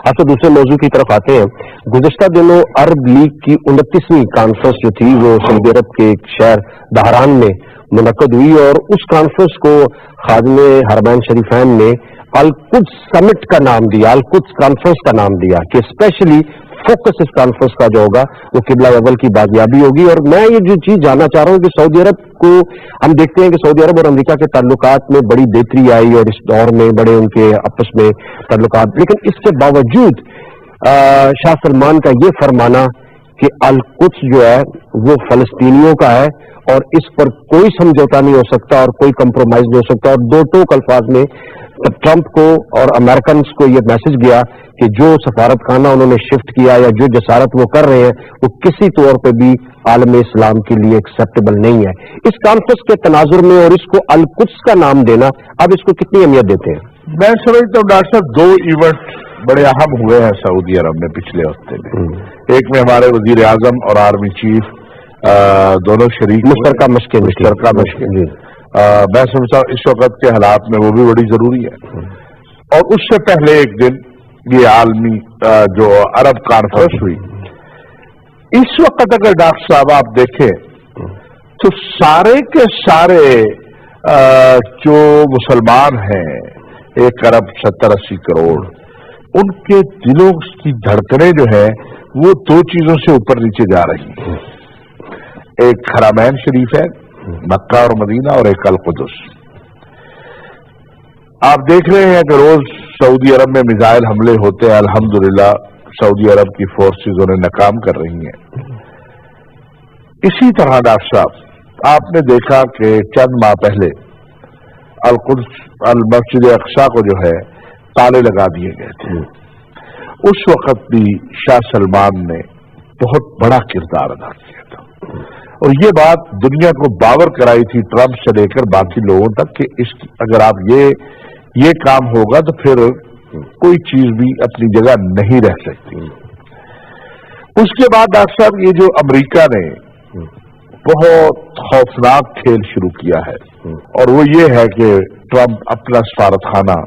آپ تو دوسرے موضوع کی طرف آتے ہیں. گزشتہ دنوں عرب لیگ کی 29ویں کانفرنس جو تھی وہ سعودی عرب کے ایک شہر دہران میں منعقد ہوئی، اور اس کانفرنس کو خادم حرمین شریفین نے القدس سمٹ کا نام دیا، القدس کانفرنس کا نام دیا کہ اسپیشلی فوکس اس کانفرنس کا جو ہوگا وہ قبلہ اول کی بازیابی ہوگی. اور میں یہ جو چیز جاننا چاہ رہا ہوں کہ سعودی عرب کو ہم دیکھتے ہیں کہ سعودی عرب اور امریکہ کے تعلقات میں بڑی بہتری آئی اور اس دور میں بڑے ان کے آپس میں تعلقات، لیکن اس کے باوجود شاہ سلمان کا یہ فرمانا کہ القدس جو ہے وہ فلسطینیوں کا ہے اور اس پر کوئی سمجھوتا نہیں ہو سکتا اور کوئی کمپرومائز نہیں ہو سکتا، اور دو ٹوک الفاظ میں ٹرمپ کو اور امریکنز کو یہ میسج گیا کہ جو سفارت خانہ انہوں نے شفٹ کیا یا جو جسارت وہ کر رہے ہیں وہ کسی طور پہ بھی عالم اسلام کے لیے ایکسیپٹیبل نہیں ہے. اس کانفرنس کے تناظر میں اور اس کو القدس کا نام دینا، اب اس کو کتنی اہمیت دیتے ہیں؟ میں سمجھتا ہوں ڈاکٹر صاحب دو ایونٹ بڑے اہم ہوئے ہیں سعودی عرب میں پچھلے ہفتے میں. ایک میں ہمارے وزیر اعظم اور آرمی چیف دونوں شریک مشترکہ مشقیں. میں سمجھتا ہوں اس وقت کے حالات میں وہ بھی بڑی ضروری ہے. اور اس سے پہلے ایک دن یہ عالمی جو عرب کانفرنس ہوئی، اس وقت اگر ڈاکٹر صاحب آپ دیکھیں تو سارے کے سارے جو مسلمان ہیں 1 ارب 70-80 کروڑ، ان کے دلوں کی دھڑکنیں جو ہے وہ دو چیزوں سے اوپر نیچے جا رہی ہیں. ایک حرمین شریف ہے مکہ اور مدینہ، اور ایک القدس. آپ دیکھ رہے ہیں کہ روز سعودی عرب میں میزائل حملے ہوتے ہیں. الحمدللہ سعودی عرب کی فورسز انہیں ناکام کر رہی ہیں. اسی طرح ڈاکٹر صاحب آپ نے دیکھا کہ چند ماہ پہلے القدس المسجد اقصی کو جو ہے تالے لگا دیے گئے تھے. اس وقت بھی شاہ سلمان نے بہت بڑا کردار ادا کیا تھا، اور یہ بات دنیا کو باور کرائی تھی ٹرمپ سے لے کر باقی لوگوں تک کہ اگر آپ یہ کام ہوگا تو پھر کوئی چیز بھی اپنی جگہ نہیں رہ سکتی. اس کے بعد ڈاکٹر صاحب یہ جو امریکہ نے بہت خوفناک کھیل شروع کیا ہے، اور وہ یہ ہے کہ ٹرمپ اپنا سفارت خانہ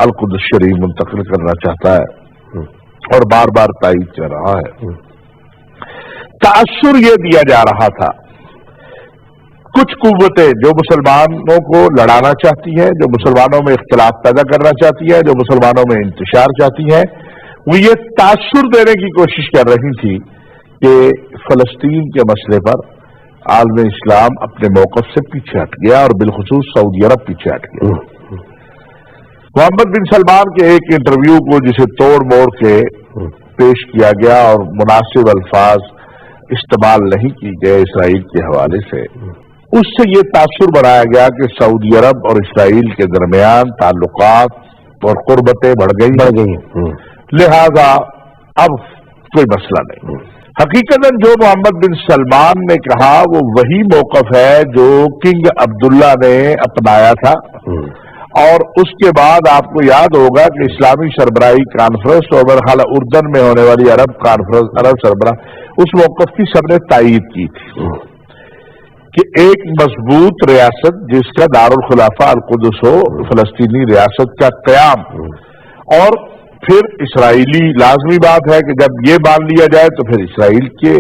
القدس شریف منتقل کرنا چاہتا ہے اور بار بار تائید کر رہا ہے. تاثر یہ دیا جا رہا تھا کچھ قوتیں جو مسلمانوں کو لڑانا چاہتی ہیں، جو مسلمانوں میں اختلاف پیدا کرنا چاہتی ہیں، جو مسلمانوں میں انتشار چاہتی ہیں، وہ یہ تاثر دینے کی کوشش کر رہی تھی کہ فلسطین کے مسئلے پر عالم اسلام اپنے موقف سے پیچھے ہٹ گیا، اور بالخصوص سعودی عرب پیچھے ہٹ گیا. محمد بن سلمان کے ایک انٹرویو کو جسے توڑ موڑ کے پیش کیا گیا اور مناسب الفاظ استعمال نہیں کی گئے اسرائیل کے حوالے سے، اس سے یہ تاثر بنایا گیا کہ سعودی عرب اور اسرائیل کے درمیان تعلقات اور قربتیں بڑھ گئی، لہذا اب کوئی مسئلہ نہیں. حقیقتاً جو محمد بن سلمان نے کہا وہ وہی موقف ہے جو کنگ عبداللہ نے اپنایا تھا، اور اس کے بعد آپ کو یاد ہوگا کہ اسلامی سربراہی کانفرنس اور برحال اردن میں ہونے والی عرب کانفرنس، عرب سربراہ، اس موقف کی سب نے تائید کی تھی کہ ایک مضبوط ریاست جس کا دارالخلافہ القدس ہو، فلسطینی ریاست کا قیام، اور پھر اسرائیلی لازمی بات ہے کہ جب یہ مان لیا جائے تو پھر اسرائیل کے.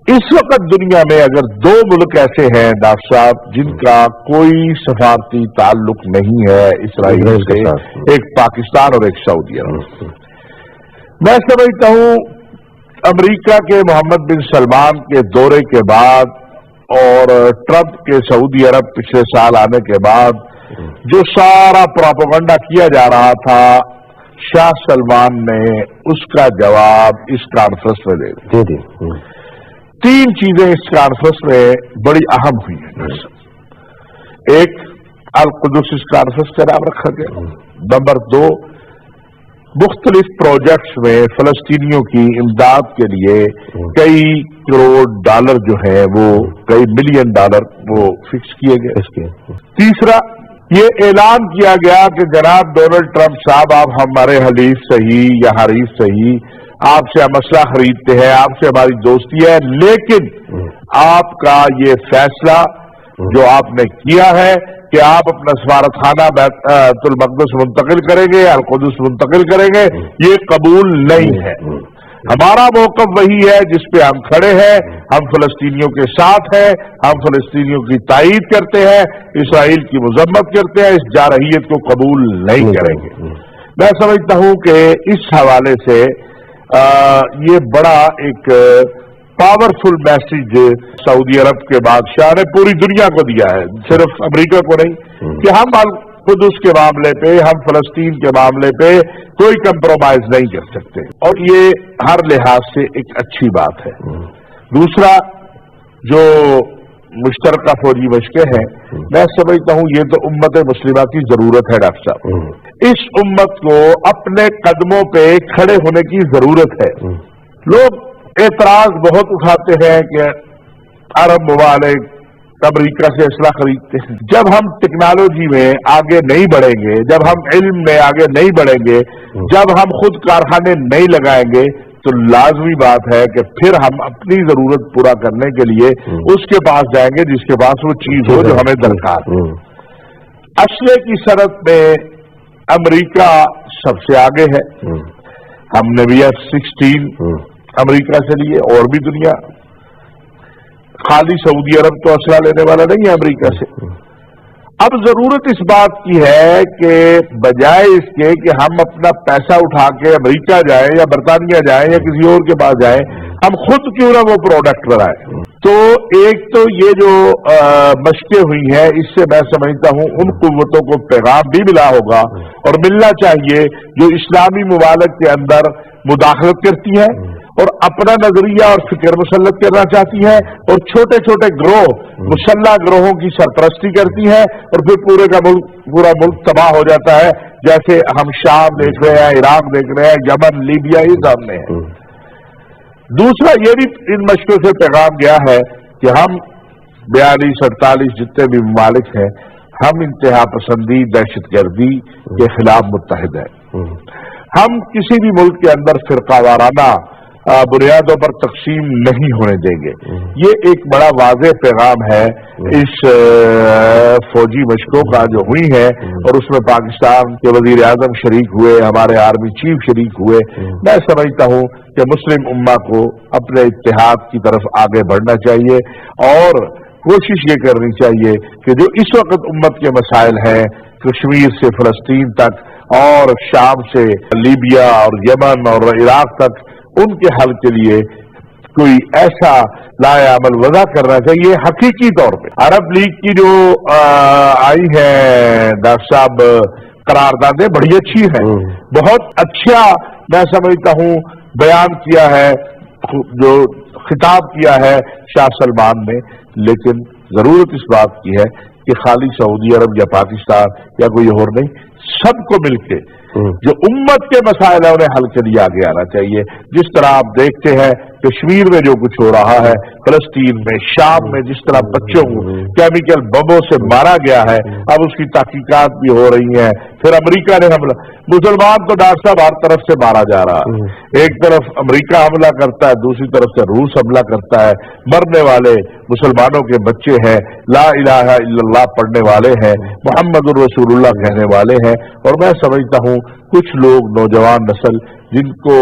اس وقت دنیا میں اگر دو ملک ایسے ہیں ڈاکٹر صاحب جن کا کوئی سفارتی تعلق نہیں ہے اسرائیل سے، ایک پاکستان اور ایک سعودی عرب. میں سمجھتا ہوں امریکہ کے محمد بن سلمان کے دورے کے بعد اور ٹرمپ کے سعودی عرب پچھلے سال آنے کے بعد جو سارا پروپیگنڈا کیا جا رہا تھا، شاہ سلمان نے اس کا جواب اس کانفرنس میں دے دیا. 3 چیزیں اس کانفرنس میں بڑی اہم ہوئی ہیں. ایک، القدس اس کانفرنس کا نام رکھا گیا. نمبر 2، مختلف پروجیکٹس میں فلسطینیوں کی امداد کے لیے کئی کروڑ ڈالر جو ہیں وہ کئی ملین ڈالر وہ فکس کیے گئے. تیسرا، یہ اعلان کیا گیا کہ جناب ڈونلڈ ٹرمپ صاحب، آپ ہمارے حلیف صحیح یا حریف صحیح، آپ سے ہم اسلحہ خریدتے ہیں، آپ سے ہماری دوستی ہے، لیکن آپ کا یہ فیصلہ جو آپ نے کیا ہے کہ آپ اپنا سفارت خانہ بیت المقدس منتقل کریں گے، القدس منتقل کریں گے، یہ قبول نہیں ہے۔ ہمارا موقف وہی ہے جس پہ ہم کھڑے ہیں، ہم فلسطینیوں کے ساتھ ہیں، ہم فلسطینیوں کی تائید کرتے ہیں، اسرائیل کی مذمت کرتے ہیں، اس جارحیت کو قبول نہیں کریں گے۔ میں سمجھتا ہوں کہ اس حوالے سے یہ بڑا ایک پاورفل میسج سعودی عرب کے بادشاہ نے پوری دنیا کو دیا ہے، صرف امریکہ کو نہیں، کہ ہم القدس کے معاملے پہ، ہم فلسطین کے معاملے پہ کوئی کمپرومائز نہیں کر سکتے، اور یہ ہر لحاظ سے ایک اچھی بات ہے۔ دوسرا، جو مشترکہ فوجی مشقیں ہیں، میں سمجھتا ہوں یہ تو امت مسلمہ کی ضرورت ہے ڈاکٹر صاحب، اس امت کو اپنے قدموں پہ کھڑے ہونے کی ضرورت ہے۔ لوگ اعتراض بہت اٹھاتے ہیں کہ عرب ممالک امریکہ سے اسلحہ خریدتے ہیں۔ جب ہم ٹیکنالوجی میں آگے نہیں بڑھیں گے، جب ہم علم میں آگے نہیں بڑھیں گے، جب ہم خود کارخانے نہیں لگائیں گے، تو لازمی بات ہے کہ پھر ہم اپنی ضرورت پورا کرنے کے لیے اس کے پاس جائیں گے جس کے پاس وہ چیز ہو جو ہمیں درکار ہے۔ اسلحے کی صنعت میں امریکہ سب سے آگے ہے، ہم نے بھی F-16 امریکہ سے لیے، اور بھی دنیا، خالی سعودی عرب تو اسلحہ لینے والا نہیں ہے امریکہ سے۔ اب ضرورت اس بات کی ہے کہ بجائے اس کے کہ ہم اپنا پیسہ اٹھا کے امریکہ جائیں یا برطانیہ جائیں یا کسی اور کے پاس جائیں، ہم خود کیوں نہ وہ پروڈکٹ بنائیں۔ تو ایک تو یہ جو مشقیں ہوئی ہیں، اس سے میں سمجھتا ہوں ان قوتوں کو پیغام بھی ملا ہوگا، اور ملنا چاہیے جو اسلامی ممالک کے اندر مداخلت کرتی ہیں اور اپنا نظریہ اور فکر مسلط کرنا چاہتی ہیں، اور چھوٹے چھوٹے گروہ، مسلح گروہوں کی سرپرستی کرتی ہیں، اور پھر پورا ملک تباہ ہو جاتا ہے، جیسے ہم شام دیکھ رہے ہیں، عراق دیکھ رہے ہیں، یمن، لیبیا یہ سامنے ہے۔ دوسرا یہ بھی ان مشقوں سے پیغام گیا ہے کہ ہم 42-48 جتنے بھی ممالک ہیں، ہم انتہا پسندی، دہشت گردی کے خلاف متحد ہیں۔ ہم کسی بھی ملک کے اندر فرقہ وارانہ بنیادوں پر تقسیم نہیں ہونے دیں گے۔ یہ ایک بڑا واضح پیغام ہے اس فوجی مشقوں کا جو ہوئی ہے، اور اس میں پاکستان کے وزیر اعظم شریک ہوئے، ہمارے آرمی چیف شریک ہوئے۔ میں سمجھتا ہوں کہ مسلم امہ کو اپنے اتحاد کی طرف آگے بڑھنا چاہیے، اور کوشش یہ کرنی چاہیے کہ جو اس وقت امت کے مسائل ہیں، کشمیر سے فلسطین تک اور شام سے لیبیا اور یمن اور عراق تک، ان کے حل کے لیے کوئی ایسا لائحہ عمل وضع کرنا چاہیے حقیقی طور پہ۔ عرب لیگ کی جو آئی ہے ڈاکٹر صاحب قراردادیں بڑی اچھی ہیں، بہت اچھا میں سمجھتا ہوں بیان کیا ہے، جو خطاب کیا ہے شاہ سلمان نے، لیکن ضرورت اس بات کی ہے کہ خالی سعودی عرب یا پاکستان یا کوئی اور نہیں، سب کو مل کے جو امت کے مسائل ہیں انہیں حل کے لیے آگے آنا چاہیے۔ جس طرح آپ دیکھتے ہیں کشمیر میں جو کچھ ہو رہا ہے، فلسطین میں، شام میں جس طرح بچوں کو کیمیکل بموں سے مارا گیا ہے، اب اس کی تحقیقات بھی ہو رہی ہیں، پھر امریکہ نے حملہ، مسلمان تو ڈاکٹر صاحب ہر طرف سے مارا جا رہا ہے، ایک طرف امریکہ حملہ کرتا ہے، دوسری طرف سے روس حملہ کرتا ہے، مرنے والے مسلمانوں کے بچے ہیں، لا الہ الا اللہ پڑھنے والے ہیں، محمد الرسول اللہ کہنے والے ہیں، اور میں سمجھتا ہوں کچھ لوگ نوجوان نسل جن کو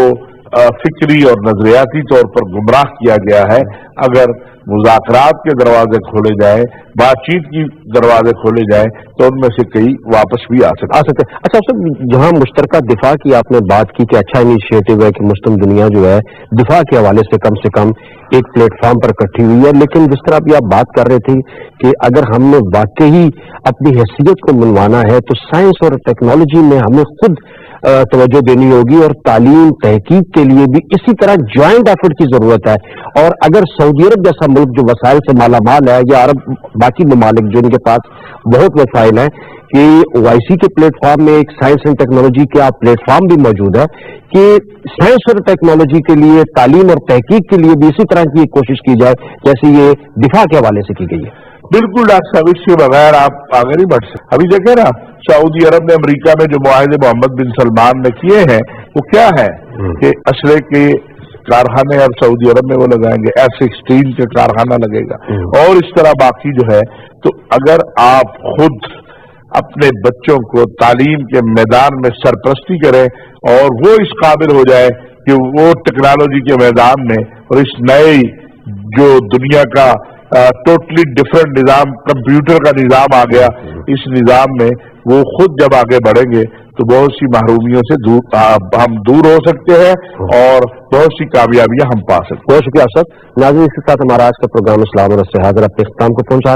فکری اور نظریاتی طور پر گمراہ کیا گیا ہے، اگر مذاکرات کے دروازے کھولے جائیں، بات چیت کی دروازے کھولے جائیں، تو ان میں سے کئی واپس بھی آ سکتے ہیں۔ اچھا سر، جہاں مشترکہ دفاع کی آپ نے بات کی کہ اچھا انیشیٹو ہے کہ مسلم دنیا جو ہے دفاع کے حوالے سے کم ایک پلیٹ فارم پر اکٹھی ہوئی ہے، لیکن جس طرح ابھی آپ بات کر رہے تھے کہ اگر ہم نے واقعی اپنی حیثیت کو منوانا ہے تو سائنس اور ٹیکنالوجی میں ہمیں خود توجہ دینی ہوگی، اور تعلیم تحقیق کے لیے بھی اسی طرح جوائنٹ ایفرٹ کی ضرورت ہے۔ اور اگر سعودی عرب جیسا ملک جو وسائل سے مالا مال ہے، یا عرب باقی ممالک جو ان کے پاس بہت وسائل ہیں، کہ OIC کے پلیٹ فارم میں ایک سائنس اینڈ ٹیکنالوجی کا پلیٹ فارم بھی موجود ہے کہ سائنس اور ٹیکنالوجی کے لیے، تعلیم اور تحقیق کے لیے بھی اسی طرح کی کوشش کی جائے جیسے یہ دفاع کے حوالے سے کی گئی ہے۔ بالکل ڈاکٹر صاحب، اس کے بغیر آپ آگے نہیں بڑھ سکتے۔ ابھی دیکھیں نا، سعودی عرب نے امریکہ میں جو معاہدے محمد بن سلمان نے کیے ہیں وہ کیا ہے کہ اسلحے کے کارخانے اب سعودی عرب میں وہ لگائیں گے, F-16 کا کارخانہ لگے گا, اور اس طرح باقی جو ہے. تو اگر آپ خود اپنے بچوں کو تعلیم کے میدان میں سرپرستی کریں اور وہ اس قابل ہو جائے کہ وہ ٹیکنالوجی کے میدان میں اور اس نئے جو دنیا کا ٹوٹلی ڈفرنٹ نظام, کمپیوٹر کا نظام آ گیا, اس نظام میں وہ خود جب آگے بڑھیں گے تو بہت سی محرومیوں سے ہم دور ہو سکتے ہیں اور بہت سی کامیابیاں ہم پا سکتے ہیں. بہت شکریہ سر. ناظرین, اس کے ساتھ ہمارا آج کا پروگرام اسلام اور اس سے حاضر اپنے اختتام کو پہنچا